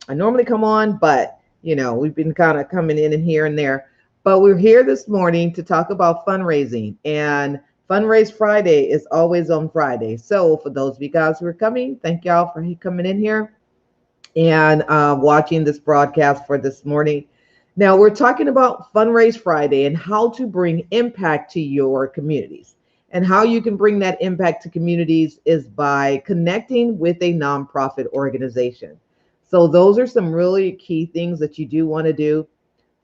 I normally come on, but we've been kind of coming in and here and there. But we're here this morning to talk about fundraising, and Fundraise Friday is always on Friday. So for those of you guys who are coming, thank y'all for coming in here and watching this broadcast for this morning. Now, we're talking about Fundraise Friday and how to bring impact to your communities. And how you can bring that impact to communities is by connecting with a nonprofit organization. So, those are some really key things that you do want to do.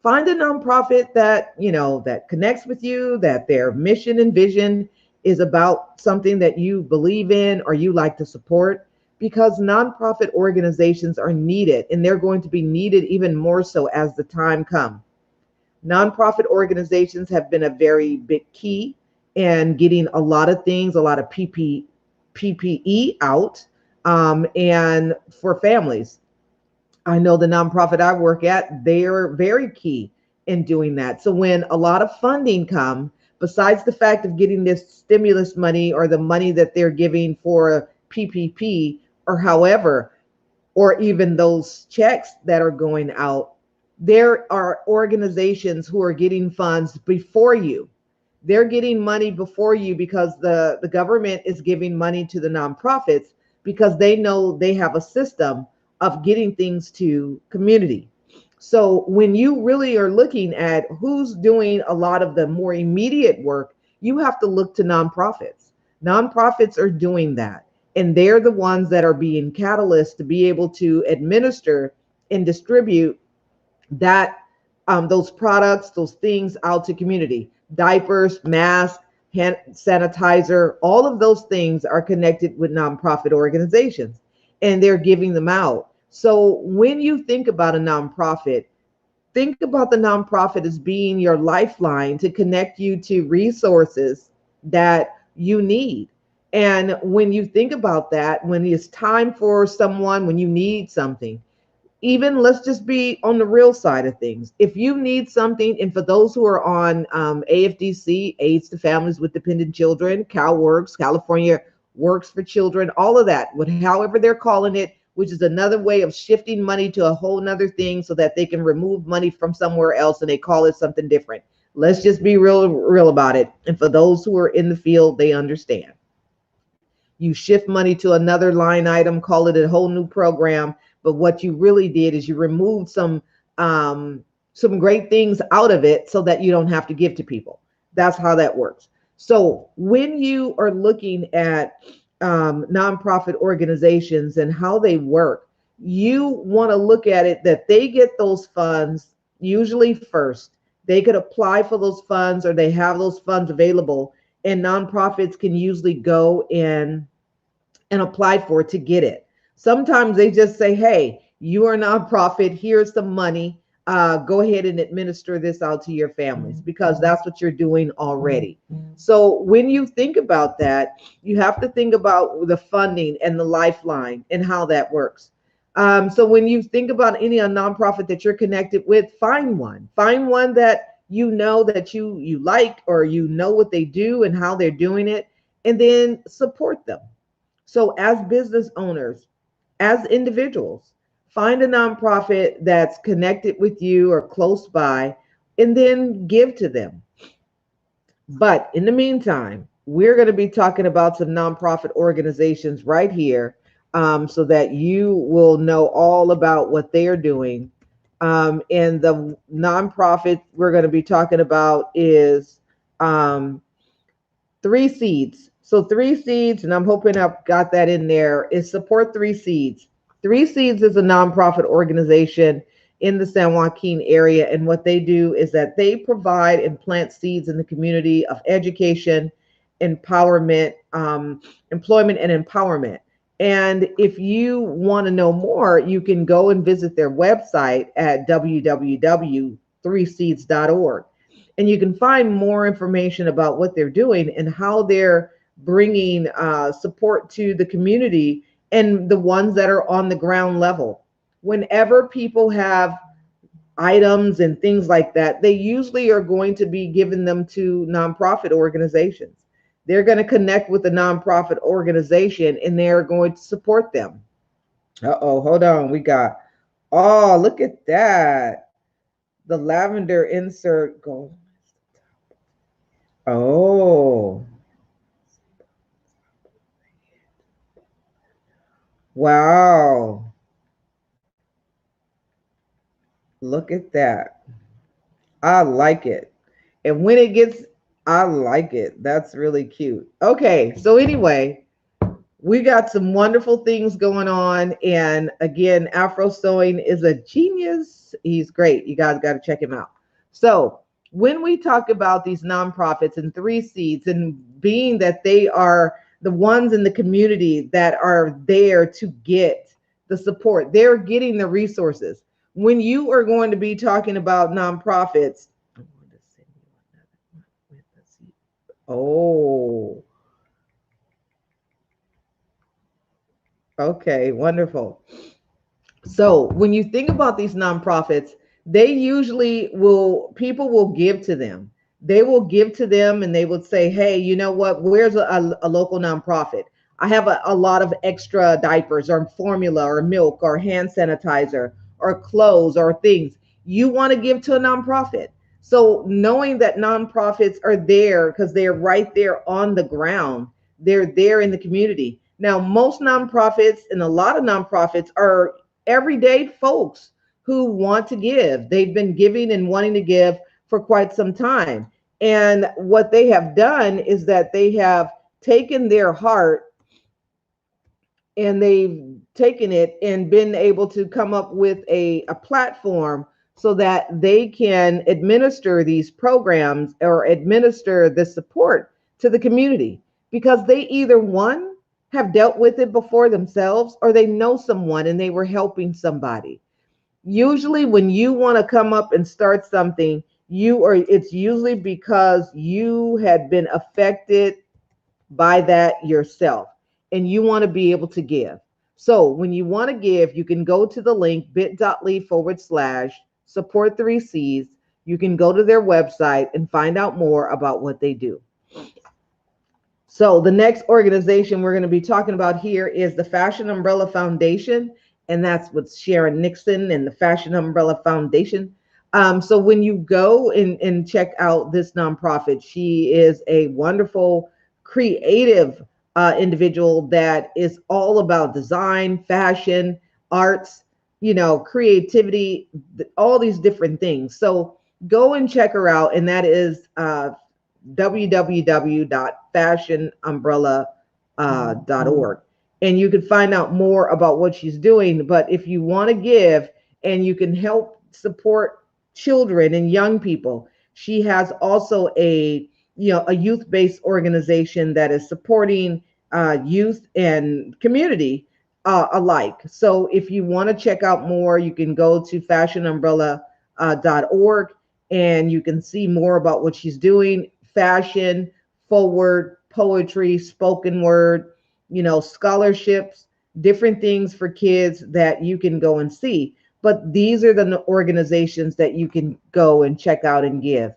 Find a nonprofit that, that connects with you, that their mission and vision is about something that you believe in or you like to support, because nonprofit organizations are needed and they're going to be needed even more so as the time comes. Nonprofit organizations have been a very big key in getting a lot of things, a lot of PPE out, and for families. I know the nonprofit I work at, they're very key in doing that. So when a lot of funding come, besides the fact of getting this stimulus money or the money that they're giving for PPP or however, or even those checks that are going out, there are organizations who are getting funds before you. They're getting money before you because the government is giving money to the nonprofits because they know they have a system of getting things to community. So when you really are looking at who's doing a lot of the more immediate work, you have to look to nonprofits. Nonprofits are doing that, and they're the ones that are being catalysts to be able to administer and distribute that those products, those things out to community. Diapers, masks, hand sanitizer, all of those things are connected with nonprofit organizations, and they're giving them out. So when you think about a nonprofit, think about the nonprofit as being your lifeline to connect you to resources that you need. And when you think about that, when it's time for someone, when you need something, even let's just be on the real side of things. If you need something, and for those who are on AFDC, AIDS to Families with Dependent Children, CalWorks, California Works for Children, all of that, however they're calling it, which is another way of shifting money to a whole nother thing so that they can remove money from somewhere else and they call it something different. Let's just be real about it. And for those who are in the field, they understand. You shift money to another line item, call it a whole new program. But what you really did is you removed some great things out of it so that you don't have to give to people. That's how that works. So when you are looking at nonprofit organizations and how they work, you want to look at it that they get those funds usually first. They could apply for those funds or they have those funds available, and nonprofits can usually go in and apply for it to get it. Sometimes they just say, hey, you are a nonprofit, here's some money. Go ahead and administer this out to your families because that's what you're doing already. So when you think about that, you have to think about the funding and the lifeline and how that works. So when you think about any nonprofit that you're connected with, find one that you know that you like, or you know what they do and how they're doing it, and then support them. So as business owners, as individuals, find a nonprofit that's connected with you or close by, and then give to them. But in the meantime, we're going to be talking about some nonprofit organizations right here, so that you will know all about what they are doing. And the nonprofit we're going to be talking about is Three Seeds. So Three Seeds, and I'm hoping I've got that in there, is support Three Seeds. Three Seeds is a nonprofit organization in the San Joaquin area. And what they do is that they provide and plant seeds in the community of education, empowerment, employment, and empowerment. And if you want to know more, you can go and visit their website at www.3seeds.org. And you can find more information about what they're doing and how they're bringing support to the community and the ones that are on the ground level. Whenever people have items and things like that, they usually are going to be giving them to nonprofit organizations. They're going to connect with the nonprofit organization and they're going to support them. Uh-oh, hold on. We got Oh, look at that. The lavender insert gold. Oh, wow. Look at that. I like it. And when it gets, I like it. That's really cute. Okay. So, anyway, we got some wonderful things going on. And again, Afro Sewing is a genius. He's great. You guys got to check him out. So, when we talk about these nonprofits and three seeds, and being that they are the ones in the community that are there to get the support, they're getting the resources. When you are going to be talking about nonprofits, I'm going to send you another one with the seed. Oh, okay, wonderful. So when you think about these nonprofits, they usually will, people will give to them. They will give to them and they would say, hey, you know what? Where's a local nonprofit? I have a lot of extra diapers or formula or milk or hand sanitizer or clothes or things. You want to give to a nonprofit. So knowing that nonprofits are there because they're right there on the ground, they're there in the community. Now, most nonprofits and a lot of nonprofits are everyday folks who want to give. They've been giving and wanting to give for quite some time. And what they have done is that they have taken their heart and they've taken it and been able to come up with a platform so that they can administer these programs or administer the support to the community because they either one have dealt with it before themselves or they know someone and they were helping somebody. Usually when you want to come up and start something, you are it's usually because you had been affected by that yourself and you want to be able to give. So when you want to give, you can go to the link bit.ly/ support three C's. You can go to their website and find out more about what they do. So the next organization we're going to be talking about here is the Fashion Umbrella Foundation, and that's with Sharon Nixon and the Fashion Umbrella Foundation. So when you go and check out this nonprofit, she is a wonderful, creative individual that is all about design, fashion, arts, creativity, all these different things. So go and check her out, and that is www.fashionumbrella.org. And you can find out more about what she's doing. But if you want to give and you can help support children and young people, she has also a youth-based organization that is supporting youth and community alike. So if you want to check out more, you can go to fashionumbrella.org and you can see more about what she's doing. Fashion forward, poetry, spoken word, scholarships, different things for kids that you can go and see. But these are the organizations that you can go and check out and give.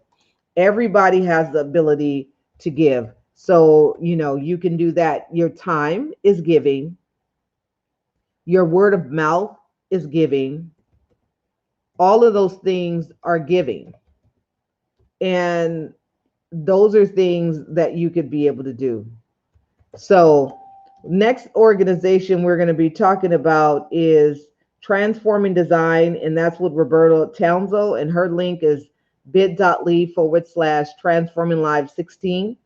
Everybody has the ability to give. So, you can do that. Your time is giving. Your word of mouth is giving. All of those things are giving. And those are things that you could be able to do. So, next organization we're going to be talking about is Transforming Design, and that's with Roberta Townsend, and her link is bit.ly/transforming live 16.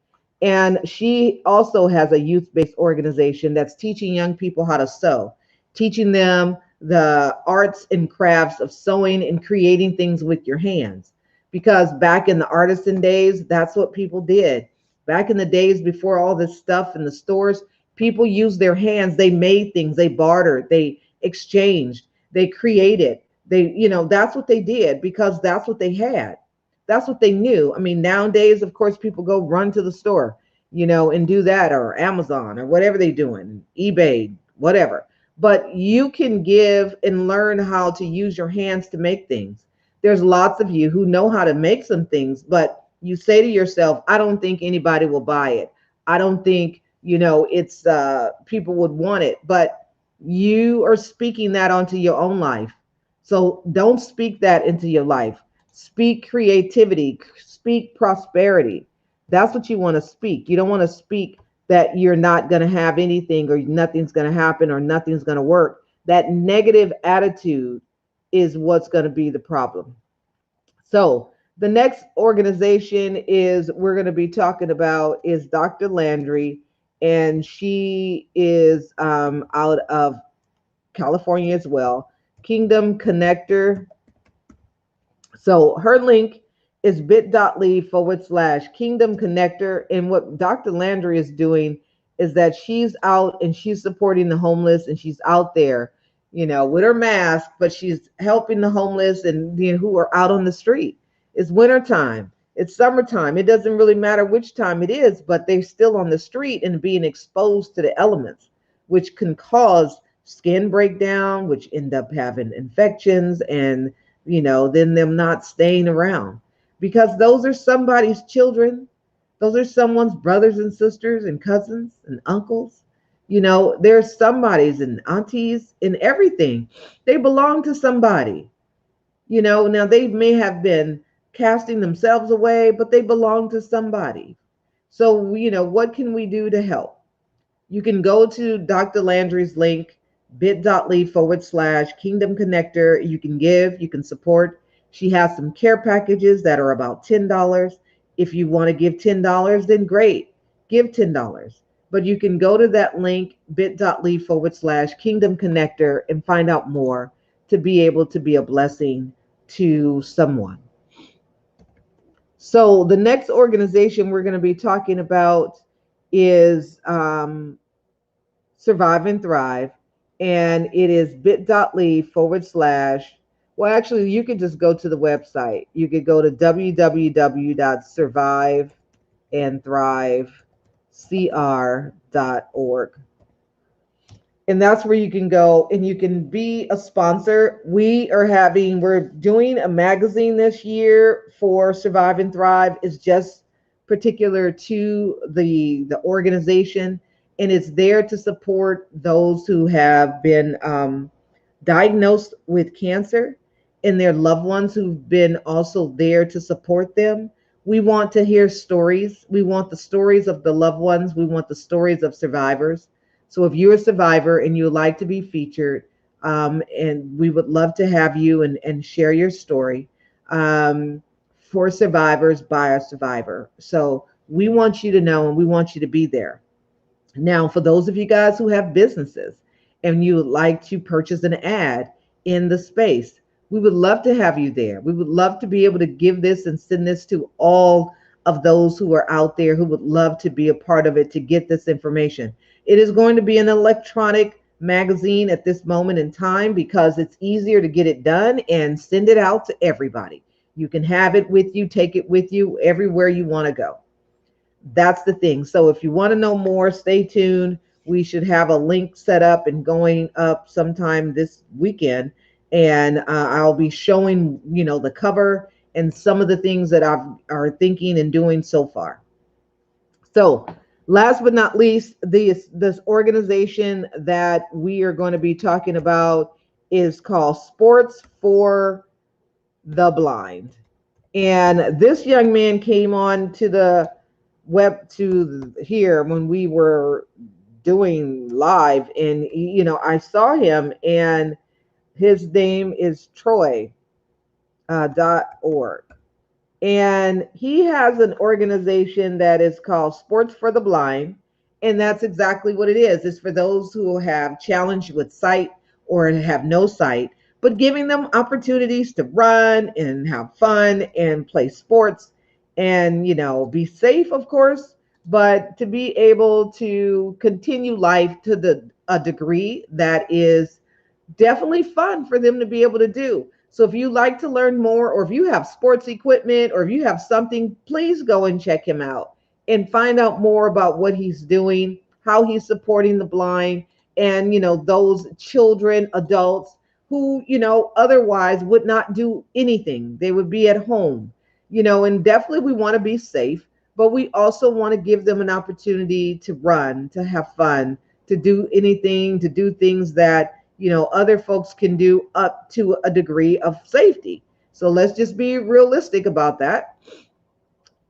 And she also has a youth-based organization that's teaching young people how to sew, teaching them the arts and crafts of sewing and creating things with your hands. Because back in the artisan days, that's what people did. Back in the days before all this stuff in the stores, people used their hands. They made things, they bartered, they exchanged, they created. That's what they did because that's what they had. That's what they knew. I mean, nowadays, of course, people go run to the store, and do that, or Amazon or whatever they're doing, eBay, whatever. But you can give and learn how to use your hands to make things. There's lots of you who know how to make some things, but you say to yourself, I don't think anybody will buy it. I don't think, it's people would want it, but you are speaking that onto your own life. So don't speak that into your life. Speak creativity, speak prosperity. That's what you want to speak. You don't want to speak that you're not going to have anything or nothing's going to happen or nothing's going to work. That negative attitude is what's going to be the problem. So the next organization is we're going to be talking about is Dr. Landry, and she is out of California as well. Kingdom Connector. So her link is bit.ly/Kingdom Connector. And what Dr. Landry is doing is that she's out and she's supporting the homeless, and she's out there, with her mask, but she's helping the homeless and who are out on the street. It's wintertime. It's summertime. It doesn't really matter which time it is, but they're still on the street and being exposed to the elements, which can cause skin breakdown, which end up having infections and then them not staying around, because those are somebody's children. Those are someone's brothers and sisters and cousins and uncles. There's somebody's and aunties and everything. They belong to somebody. Now they may have been casting themselves away, but they belong to somebody. So, what can we do to help? You can go to Dr. Landry's link, bit.ly/Kingdom Connector. You can give, you can support. She has some care packages that are about $10. If you want to give $10, then great, give $10. But you can go to that link, bit.ly/Kingdom Connector, and find out more to be able to be a blessing to someone. So the next organization we're going to be talking about is Survive and Thrive. And it is bit.ly/. Well, actually, you could just go to the website. You could go to www.surviveandthrivecr.org. And that's where you can go and you can be a sponsor. We're doing a magazine this year for Survive and Thrive. It's just particular to the organization, and it's there to support those who have been diagnosed with cancer and their loved ones who've been also there to support them. We want to hear stories. We want the stories of the loved ones. We want the stories of survivors. So if you're a survivor and you would like to be featured, and we would love to have you and share your story for survivors by a survivor. So we want you to know and we want you to be there. Now, for those of you guys who have businesses and you would like to purchase an ad in the space, we would love to have you there. We would love to be able to give this and send this to all of those who are out there who would love to be a part of it to get this information. It is going to be an electronic magazine at this moment in time because it's easier to get it done and send it out to everybody. You can have it with you, take it with you everywhere you want to go. That's the thing. So if you want to know more, stay tuned. We should have a link set up and going up sometime this weekend. And I'll be showing, the cover and some of the things that are thinking and doing so far. So last but not least, this organization that we are going to be talking about is called Sports for the Blind. And this young man came on to the web to here when we were doing live, and I saw him, and his name is Troy .org. And he has an organization that is called Sports for the Blind. And that's exactly what it is. It's for those who have challenged with sight or have no sight, but giving them opportunities to run and have fun and play sports and, be safe, of course, but to be able to continue life to a degree that is definitely fun for them to be able to do. So if you like to learn more, or if you have sports equipment, or if you have something, please go and check him out and find out more about what he's doing, how he's supporting the blind, and those children, adults who otherwise would not do anything. They would be at home, and definitely we want to be safe, but we also want to give them an opportunity to run, to have fun, to do anything, to do things that other folks can do up to a degree of safety. So let's just be realistic about that.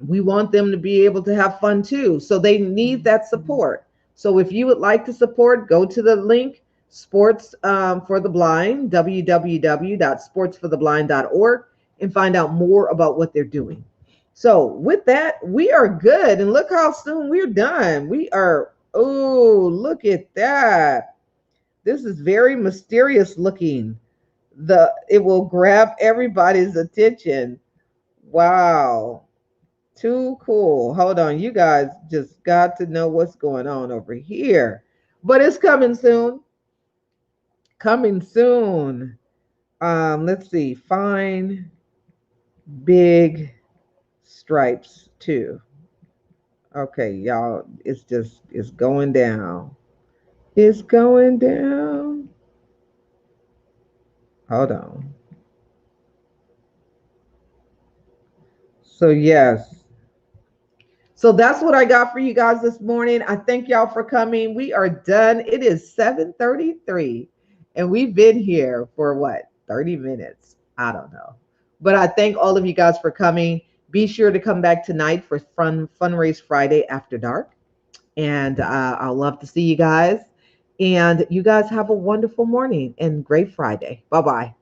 We want them to be able to have fun too. So they need that support. So if you would like to support, go to the link Sports for the Blind, www.sportsfortheblind.org, and find out more about what they're doing. So with that, we are good. And look how soon we're done. We are, oh, look at that. This is very mysterious looking. It will grab everybody's attention. Wow. Too cool. Hold on. You guys just got to know what's going on over here. But it's coming soon. Coming soon. Let's see. Fine big stripes too. Okay, y'all. It's going down. It's going down. Hold on. So yes. So that's what I got for you guys this morning. I thank y'all for coming. We are done. It is 7:33 and we've been here for what? 30 minutes. I don't know. But I thank all of you guys for coming. Be sure to come back tonight for Fundraise Friday after dark. And I'll love to see you guys. And you guys have a wonderful morning and great Friday. Bye-bye.